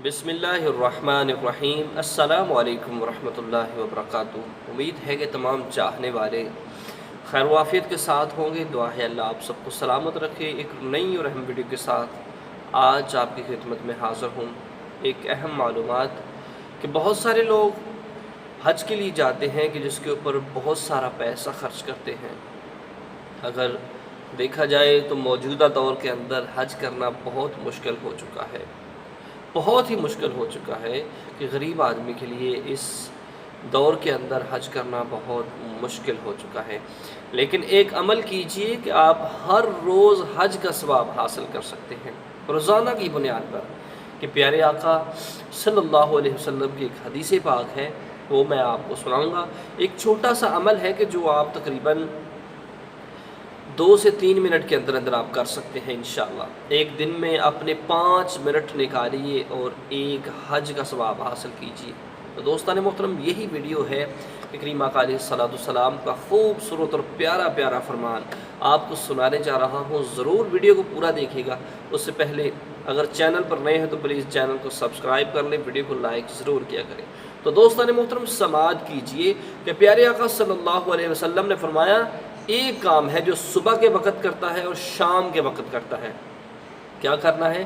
बिस्मिल्लाहिर्रहमानिर्रहीम। अस्सलाम वालेकुम वरहमतुल्लाहि वबरकातुहू। उम्मीद है कि तमाम चाहने वाले खैर वाफियत के साथ होंगे। दुआ है अल्लाह आप सबको सलामत रखे। एक नई और अहम वीडियो के साथ आज आपकी खिदमत में हाज़िर हूँ। एक अहम मालूमात कि बहुत सारे लोग हज के लिए जाते हैं कि जिसके ऊपर बहुत सारा पैसा खर्च करते हैं। अगर देखा जाए तो मौजूदा दौर के अंदर हज करना बहुत मुश्किल हो चुका है, बहुत ही मुश्किल हो चुका है कि गरीब आदमी के लिए इस दौर के अंदर हज करना बहुत मुश्किल हो चुका है। लेकिन एक अमल कीजिए कि आप हर रोज़ हज का सवाब हासिल कर सकते हैं रोज़ाना की बुनियाद पर। कि प्यारे आका सल्लल्लाहु अलैहि वसल्लम की एक हदीस पाक है, वो मैं आपको सुनाऊंगा। एक छोटा सा अमल है कि जो आप तकरीबन 2 से 3 मिनट के अंदर अंदर आप कर सकते हैं इंशाअल्लाह। एक दिन में अपने 5 मिनट निकालिए और एक हज का सवाब हासिल कीजिए। तो दोस्तान मोहतरम, यही वीडियो है कि करीम आका अलैहिस्सलाम का खूबसूरत और प्यारा प्यारा फरमान आपको सुनाने जा रहा हूँ। ज़रूर वीडियो को पूरा देखिएगा। उससे पहले अगर चैनल पर नए हैं तो प्लीज़ चैनल को सब्सक्राइब कर लें, वीडियो को लाइक ज़रूर किया करें। तो दोस्तान मोहतरम, समाअत कीजिए कि प्यारे आका सल्लल्लाहु अलैहि वसल्लम ने फरमाया, एक काम है जो सुबह के वक़्त करता है और शाम के वक़्त करता है। क्या करना है?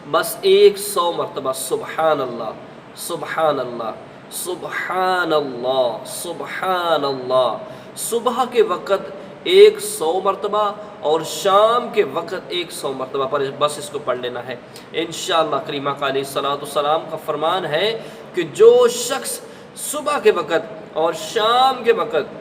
बस 100 मरतबा सुबहान अल्लाह, सुबहान अल्लाह, सुबहान अल्लाह, सुबहान अल्लाह। सुबह के वक़्त 100 मरतबा और शाम के वक़्त 100 मरतबा पर बस इसको पढ़ लेना है इंशाअल्लाह। करीम आका अलैहिस्सलाम का फरमान है कि जो शख्स सुबह के वक़्त और शाम के वक़्त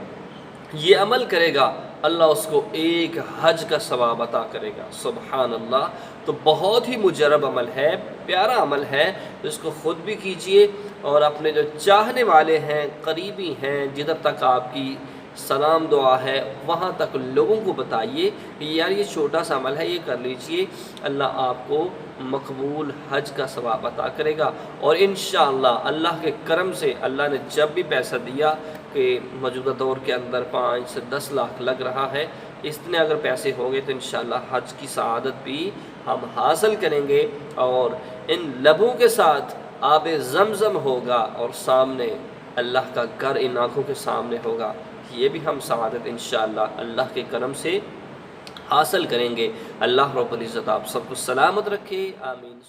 ये अमल करेगा, अल्लाह उसको एक हज का सवाब अता करेगा। सुबहान अल्लाह। तो बहुत ही मुजरब अमल है, प्यारा अमल है। तो इसको ख़ुद भी कीजिए और अपने जो चाहने वाले हैं, करीबी हैं, जिधर तक आपकी सलाम दुआ है वहाँ तक लोगों को बताइए कि यार ये छोटा सा अमल है, ये कर लीजिए। अल्लाह आपको मकबूल हज का सवाब अता करेगा। और इंशाअल्लाह अल्लाह के करम से अल्लाह ने जब भी पैसा दिया कि मौजूदा दौर के अंदर 5 से 10 लाख लग रहा है, इतने अगर पैसे होंगे तो इंशाअल्लाह हज की सआदत भी हम हासिल करेंगे। और इन लबों के साथ आब ज़मज़म होगा और सामने अल्लाह का घर इन आँखों के सामने होगा। ये भी हम सआदत इंशाअल्लाह अल्लाह के करम से हासिल करेंगे। अल्लाह रब्बुल इज़्ज़त आप सबको सलामत रखे। आमीन।